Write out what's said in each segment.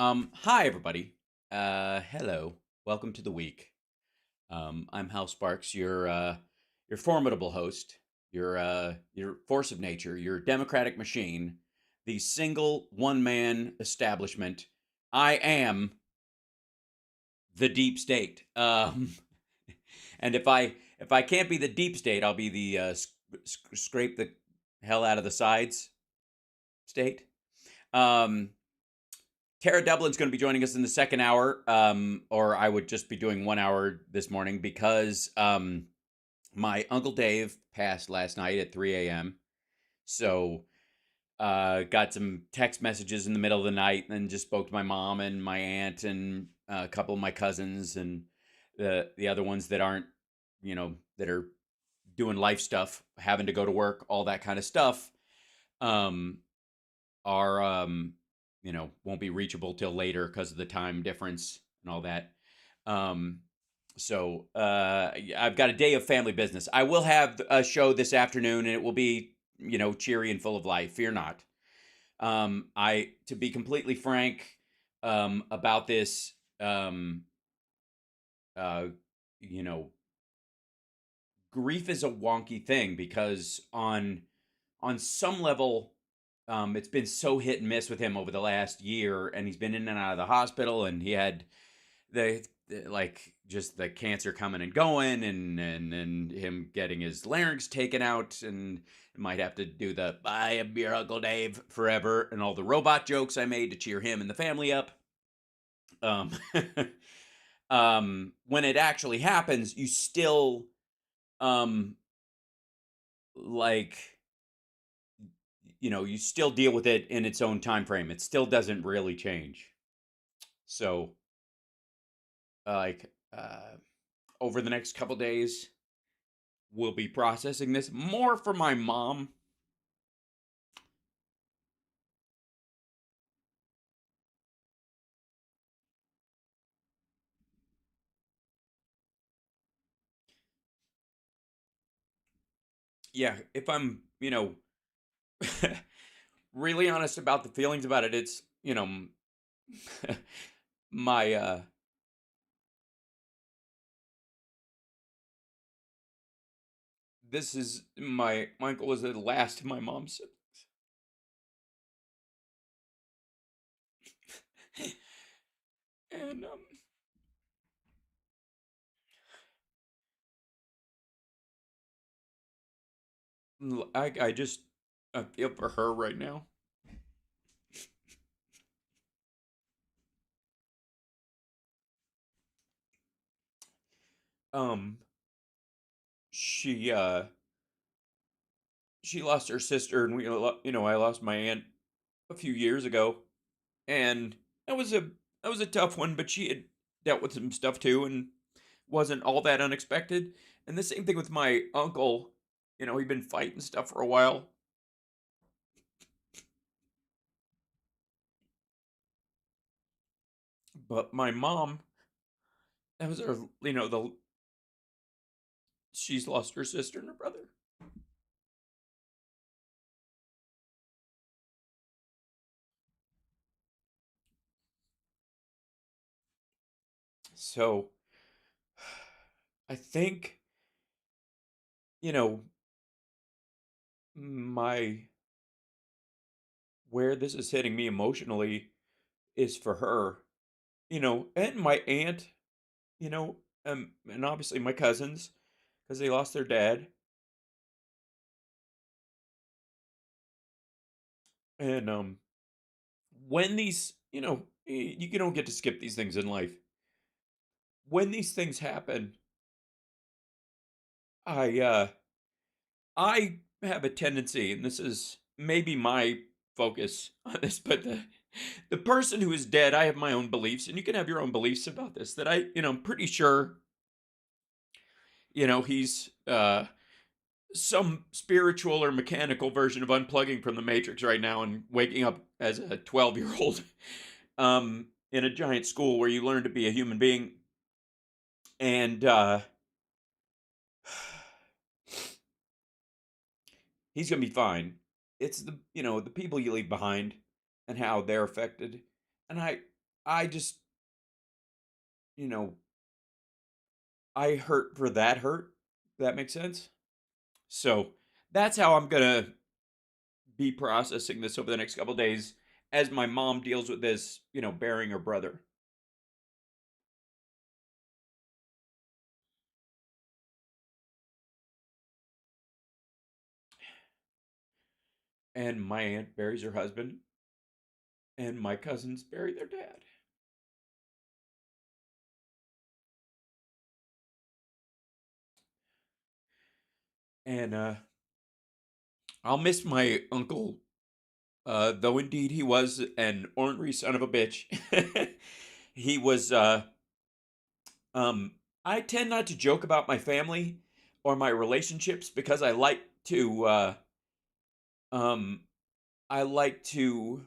Hi everybody. Hello. Welcome to the week. I'm Hal Sparks, your formidable host, your force of nature, your democratic machine, the single one-man establishment. I am the deep state. And if I can't be the deep state, I'll be the scrape the hell out of the sides state. Um, Tara Dublin's going to be joining us in the second hour, or I would just be doing 1 hour this morning because my Uncle Dave passed last night at 3 a.m. So got some text messages in the middle of the night and just spoke to my mom and my aunt and a couple of my cousins and the other ones that aren't, that are doing life stuff, having to go to work, all that kind of stuff. Um, are won't be reachable till later because of the time difference and all that. um I've got a day of family business. I will have a show this afternoon, and it will be, cheery and full of life, fear not. I To be completely frank about this, uh you know grief is a wonky thing because on some level, it's been so hit and miss with him over the last year, and he's been in and out of the hospital, and he had like just the cancer coming and going, and him getting his larynx taken out, and might have to do the "I am your Uncle Dave" forever, and all the robot jokes I made to cheer him and the family up. Um, when it actually happens, you still um like you still deal with it in its own time frame. It still doesn't really change. So, like, over the next couple days, we'll be processing this more for my mom. Yeah, if I'm, really honest about the feelings about it, it's, my this is my uncle was the last of my mom's siblings. And I just I feel for her right now. Um she uh she lost her sister, and I lost my aunt a few years ago, and that was a tough one, but she had dealt with some stuff too, and wasn't all that unexpected. And the same thing with my uncle. He'd been fighting stuff for a while, but my mom, that was her, the she's lost her sister and her brother. So I think, you know my where this is hitting me emotionally is for her, and my aunt, and obviously my cousins, because they lost their dad. And when these, you don't get to skip these things in life. When these things happen, I uh I have a tendency, and this is maybe my focus on this, but the person who is dead, I have my own beliefs, and you can have your own beliefs about this. That I'm pretty sure, he's some spiritual or mechanical version of unplugging from the matrix right now and waking up as a 12-year-old in a giant school where you learn to be a human being. And he's gonna be fine. It's the people you leave behind and how they're affected. And I just, you know, I hurt for that hurt. That makes sense. So that's how I'm gonna be processing this over the next couple days as my mom deals with this, burying her brother. And my aunt buries her husband, and my cousins bury their dad. And I'll miss my uncle, though indeed he was an ornery son of a bitch. He was, um, I tend not to joke about my family or my relationships because um, I like to,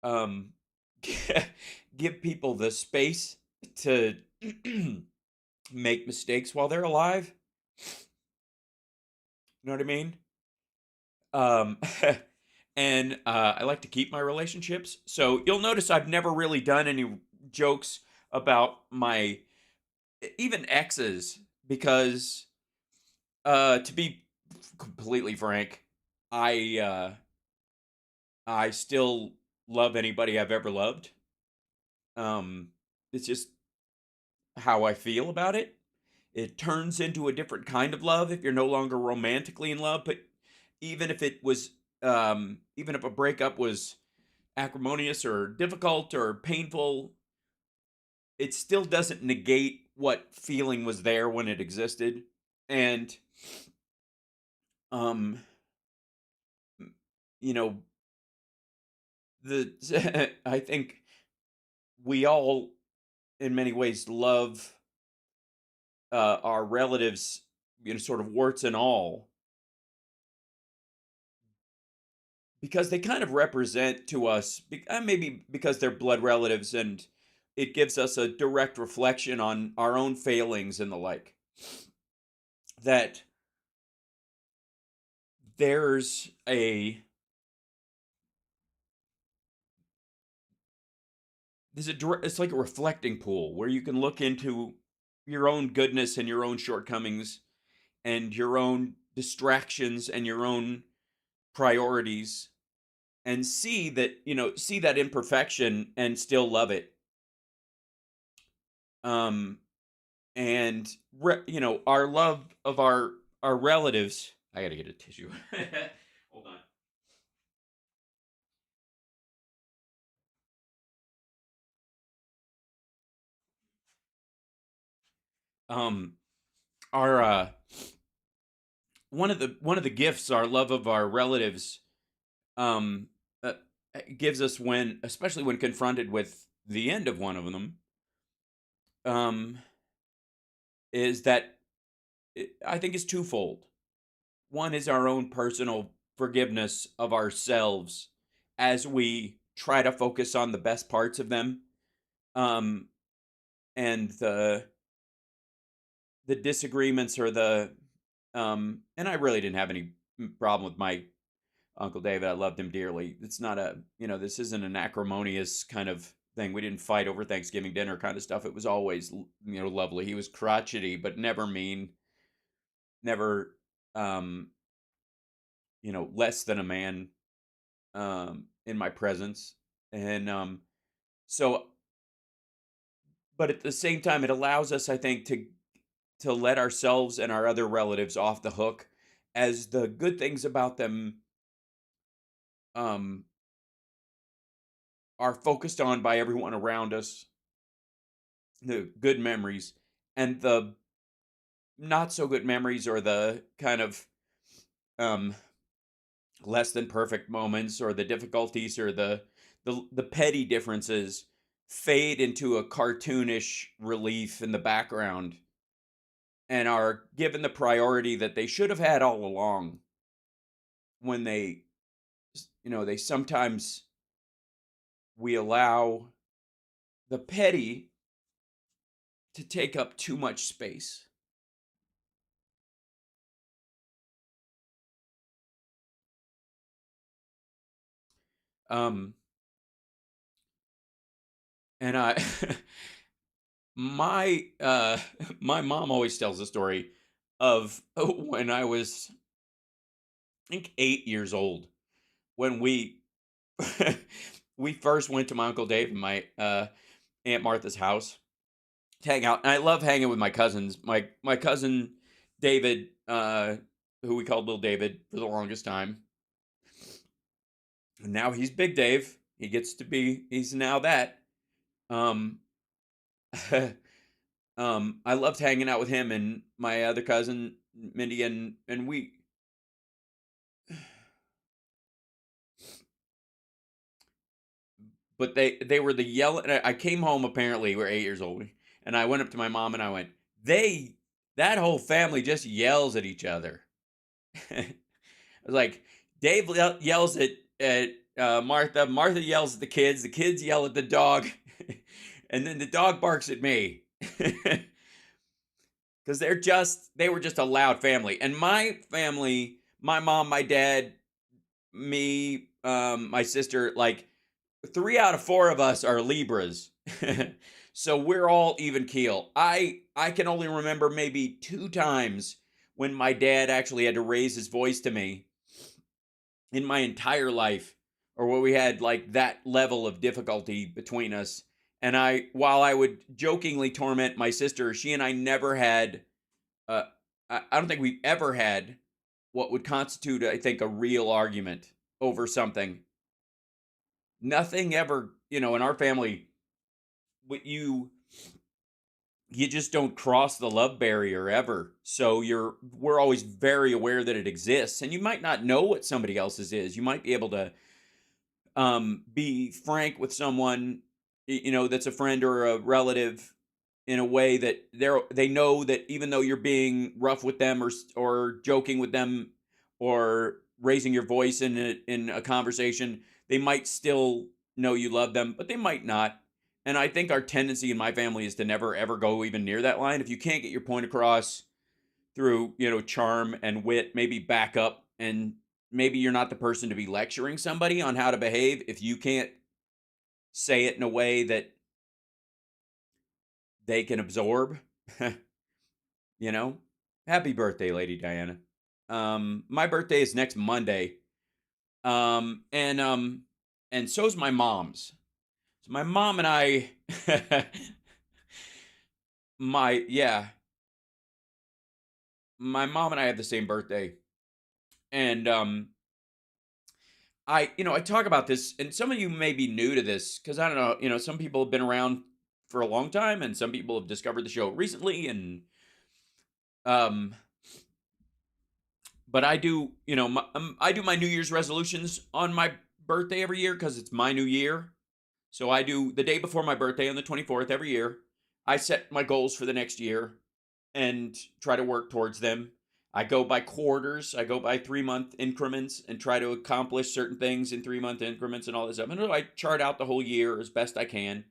um, give people the space to make mistakes while they're alive. You know what I mean? Um, and I like to keep my relationships. So you'll notice I've never really done any jokes about my even exes because, to be completely frank, I still love anybody I've ever loved. Um, it's just how I feel about it. It turns into a different kind of love if you're no longer romantically in love. But even if it was, even if a breakup was acrimonious or difficult or painful, it still doesn't negate what feeling was there when it existed. And, um, you know, I think we all, in many ways, love our relatives, sort of warts and all, because they kind of represent to us, maybe because they're blood relatives, and it gives us a direct reflection on our own failings and the like. That there's a it's like a reflecting pool where you can look into your own goodness and your own shortcomings and your own distractions and your own priorities, and see that imperfection and still love it. um and our love of our relatives. I gotta get a tissue. Hold on. Our one of the gifts our love of our relatives um uh, gives us, when especially when confronted with the end of one of them, um is that I think is twofold. One is our own personal forgiveness of ourselves as we try to focus on the best parts of them, um and the disagreements, or and I really didn't have any problem with my Uncle David. I loved him dearly. It's not this isn't an acrimonious kind of thing. We didn't fight over Thanksgiving dinner kind of stuff. It was always, lovely. He was crotchety, but never mean, never, um, less than a man, in my presence. And, so, but at the same time, it allows us, I think, to let ourselves and our other relatives off the hook, as the good things about them, um, are focused on by everyone around us, the good memories, and the not so good memories, or the kind of, um, less than perfect moments, or the difficulties, or the petty differences, fade into a cartoonish relief in the background, and are given the priority that they should have had all along, when they sometimes, we allow the petty to take up too much space. Um, And I my my mom always tells the story of when I was, I think, 8 years old, when we we first went to my uncle Dave and my aunt Martha's house to hang out. And I love hanging with my cousins. My cousin David, who we called Little David for the longest time, and now he's Big Dave. He's now that. Um, I loved hanging out with him and my other cousin Mindy, and we. But they were the yell. I came home, apparently we're 8 years old, and I went up to my mom and I went, they that whole family just yells at each other. I was like, Dave yells at Martha. Martha yells at the kids. The kids yell at the dog, and then the dog barks at me. Because they were just a loud family. And my family, my mom, my dad, me, my sister, like 3 out of 4 of us are Libras. So we're all even keel. I can only remember maybe 2 times when my dad actually had to raise his voice to me in my entire life, or where we had like that level of difficulty between us. And while I would jokingly torment my sister, she and I never had, uh, I don't think we've ever had what would constitute, I think, a real argument over something. Nothing ever, in our family, you just don't cross the love barrier ever. So we're always very aware that it exists, and you might not know what somebody else's is. You might be able to be frank with someone, that's a friend or a relative, in a way that they know that even though you're being rough with them, or joking with them, or raising your voice in a conversation, they might still know you love them, but they might not. And I think our tendency in my family is to never ever go even near that line. If you can't get your point across through, charm and wit, maybe back up, and maybe you're not the person to be lecturing somebody on how to behave if you can't say it in a way that they can absorb. you know Happy birthday, Lady Diana. My birthday is next Monday. And so's my mom's. So my mom and I my yeah my mom and I have the same birthday. And I talk about this, and some of you may be new to this, because I don't know, some people have been around for a long time, and some people have discovered the show recently. And um but I do, I do my New Year's resolutions on my birthday every year, because it's my new year. So I do the day before my birthday on the 24th every year. I set my goals for the next year and try to work towards them. I go by quarters. I go by 3-month increments and try to accomplish certain things in 3-month increments and all this stuff. And I chart out the whole year as best I can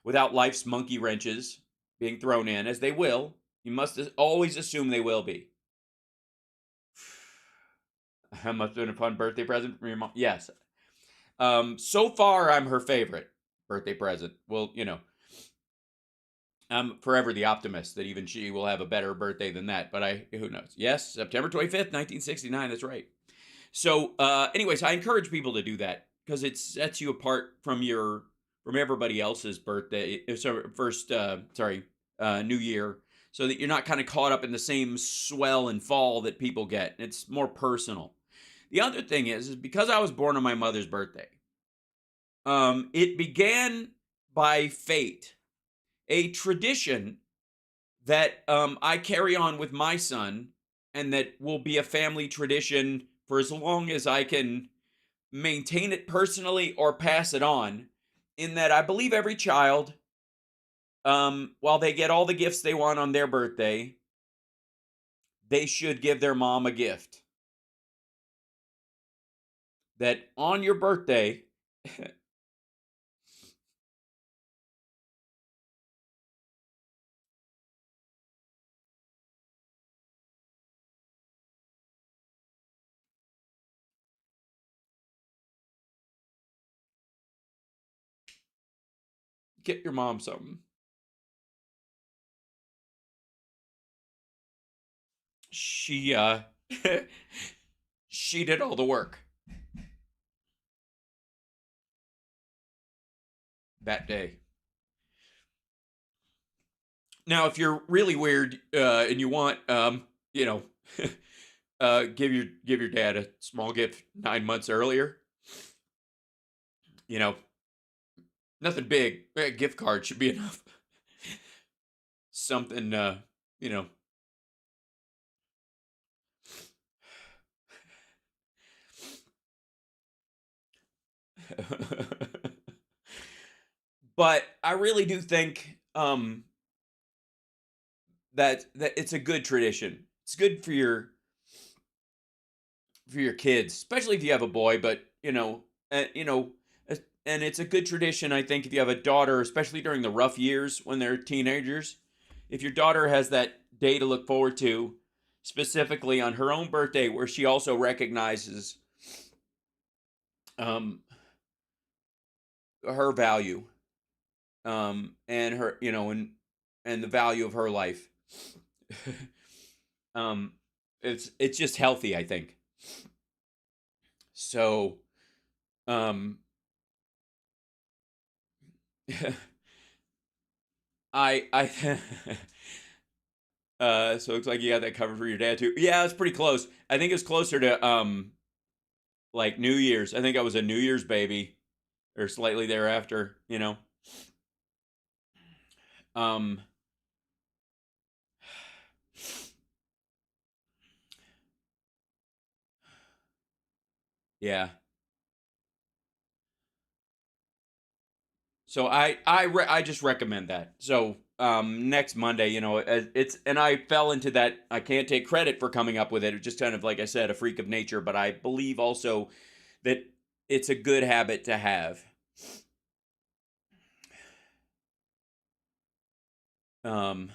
without life's monkey wrenches being thrown in, as they will. You must always assume they will be. How much been a fun birthday present from your mom? Yes. So far, I'm her favorite birthday present. Well, I'm forever the optimist that even she will have a better birthday than that. But who knows? Yes, September 25th, 1969. That's right. So, anyways, I encourage people to do that, because it sets you apart from everybody else's birthday. New Year, so that you're not kind of caught up in the same swell and fall that people get. It's more personal. The other thing is because I was born on my mother's birthday. It began by fate, a tradition that I carry on with my son, and that will be a family tradition for as long as I can maintain it personally or pass it on. In that, I believe every child, while they get all the gifts they want on their birthday, they should give their mom a gift. That on your birthday, Get your mom something. She she did all the work that day. Now, if you're really weird and you want, you know, give your dad a small gift 9 months earlier. You know, nothing big. A gift card should be enough. Something, you know. But I really do think that it's a good tradition. It's good for your kids, especially if you have a boy. But you know, and it's a good tradition. I think if you have a daughter, especially during the rough years when they're teenagers, if your daughter has that day to look forward to, specifically on her own birthday, where she also recognizes um, her value and her, and the value of her life. um, it's just healthy, I think. So, um, I so it looks like you got that covered for your dad too. Yeah, it's pretty close. I think it's closer to like New Year's. I think I was a New Year's baby or slightly thereafter. Um, yeah. So I just recommend that. So next Monday, it's and I fell into that. I can't take credit for coming up with it. It's just kind of like I said, a freak of nature. But I believe also that it's a good habit to have. Um,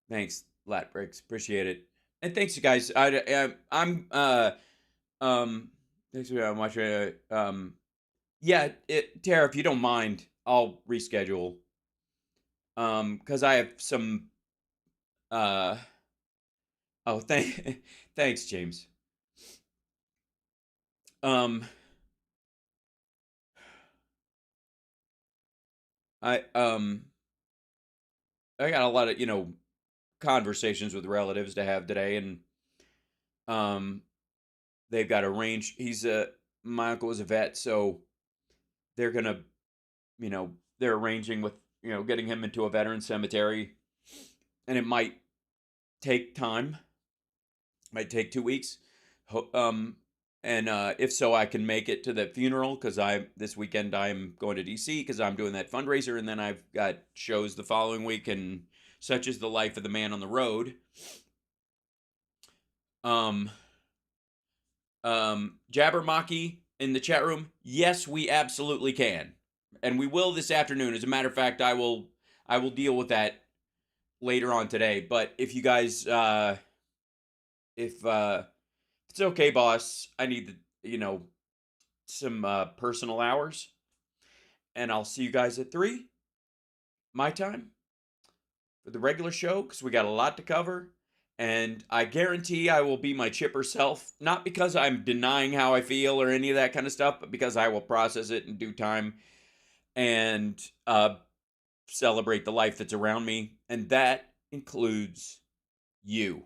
Thanks, Lat Briggs. Appreciate it. And thanks, you guys. I'm thanks for watching. Yeah, Tara, if you don't mind, I'll reschedule. Because I have some. Uh, oh, thanks, James. Um, I um, I got a lot of conversations with relatives to have today, and um, they've got a range. My uncle is a vet, so they're gonna, they're arranging with getting him into a veteran cemetery, and it might take time, might take 2 weeks. And if so, I can make it to the funeral because I this weekend I'm going to DC because I'm doing that fundraiser, and then I've got shows the following week, and such is the life of the man on the road. Um, Jabbermocky in the chat room. Yes, we absolutely can, and we will this afternoon. As a matter of fact, I will deal with that later on today. But if you guys, if it's okay, boss, I need some personal hours, and I'll see you guys at 3 my time for the regular show because we got a lot to cover. And I guarantee I will be my chipper self, not because I'm denying how I feel or any of that kind of stuff, but because I will process it in due time and celebrate the life that's around me. And that includes you.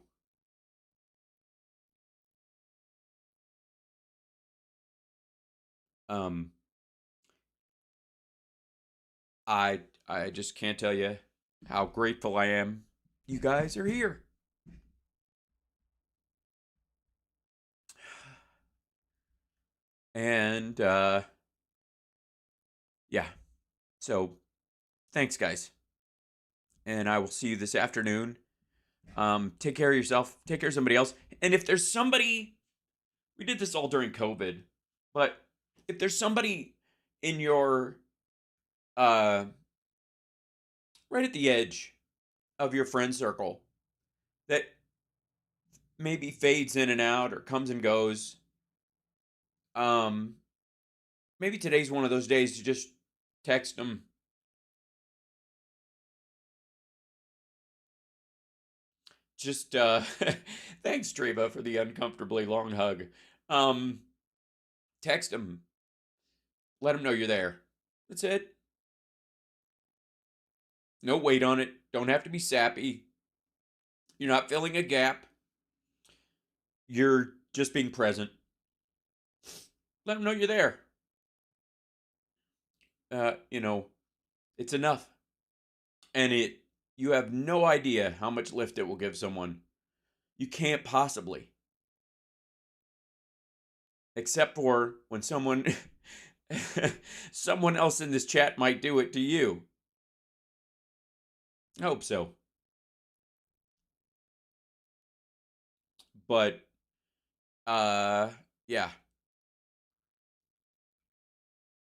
Um, I just can't tell you how grateful I am you guys are here. And yeah. So thanks, guys. And I will see you this afternoon. Take care of yourself. Take care of somebody else. And if there's somebody, we did this all during COVID, but if there's somebody in your, uh, right at the edge of your friend circle that maybe fades in and out or comes and goes, um, maybe today's one of those days to just Text them. Just thanks, Treva, for the uncomfortably long hug. Um, Text them. Let them know you're there. That's it. No weight on it. Don't have to be sappy. You're not filling a gap. You're just being present. Let them know you're there. You know, it's enough. And you have no idea how much lift it will give someone. You can't possibly. Except for when someone else in this chat might do it to you. I hope so. But yeah.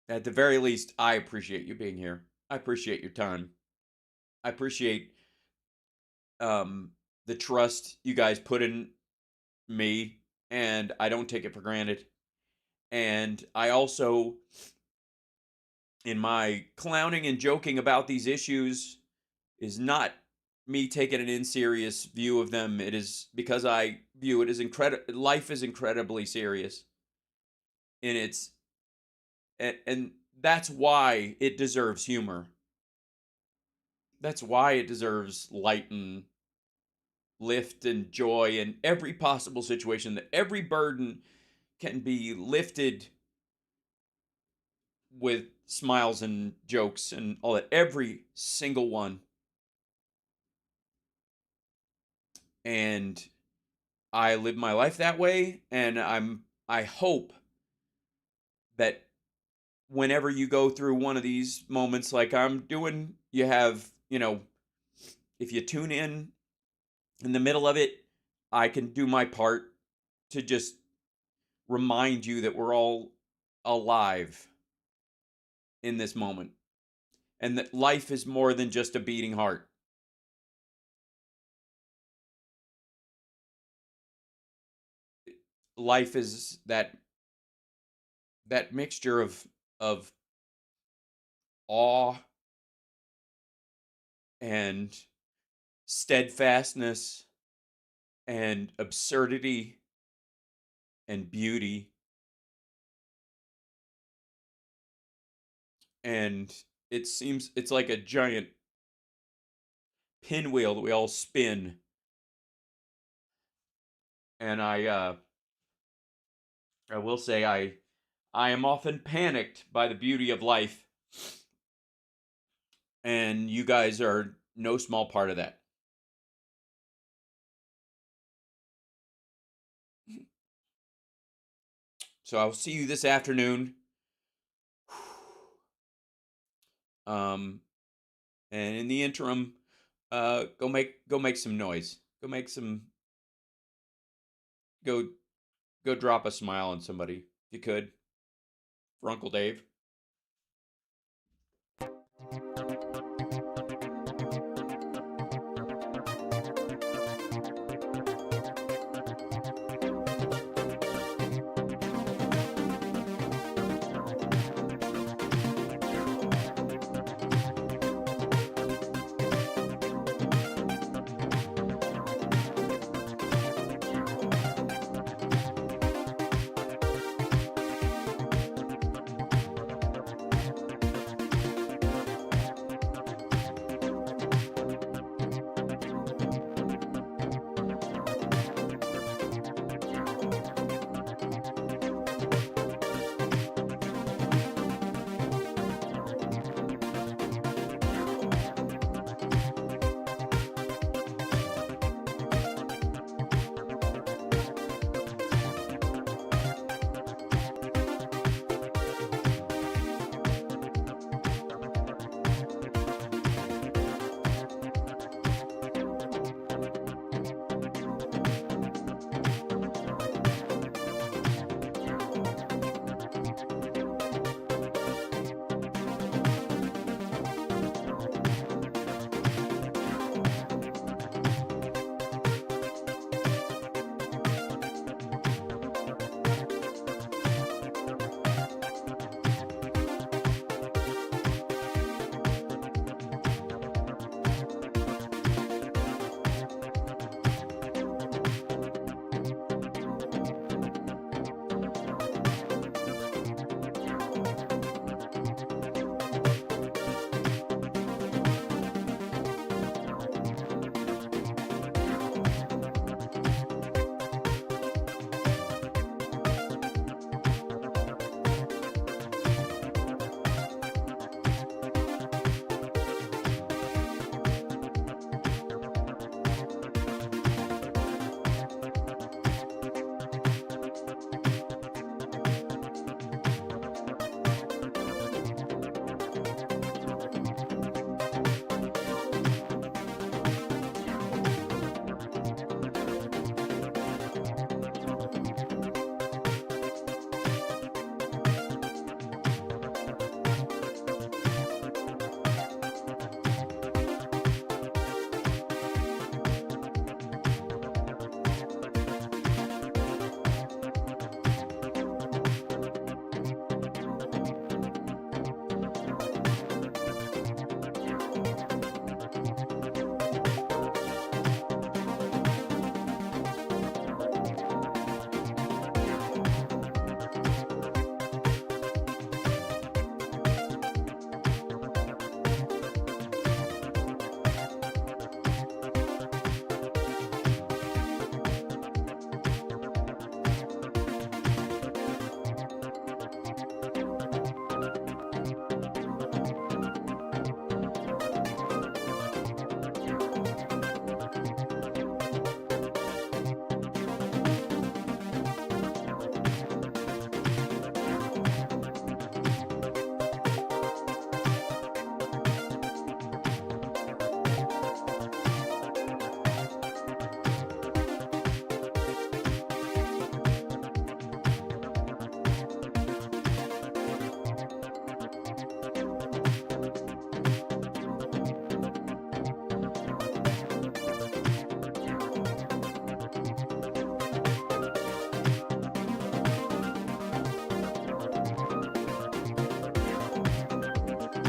At the very least, I appreciate you being here. I appreciate your time. I appreciate the trust you guys put in me, and I don't take it for granted. And I also, in my clowning and joking about these issues, is not me taking an inserious view of them. It is because I view it as life is incredibly serious, and and that's why it deserves humor. That's why it deserves light and lift and joy in every possible situation, that every burden can be lifted with smiles and jokes and all that, every single one. And I live my life that way, and I hope that whenever you go through one of these moments like I'm doing, you have, if you tune in the middle of it, I can do my part to just remind you that we're all alive in this moment, and that life is more than just a beating heart. Life is that mixture of awe and steadfastness and absurdity and beauty, and it's like a giant pinwheel that we all spin. And I will say I am often panicked by the beauty of life, and you guys are no small part of that. So I'll see you this afternoon. Um, and in the interim, go make some noise. Go make some go go drop a smile on somebody if you could, for Uncle Dave.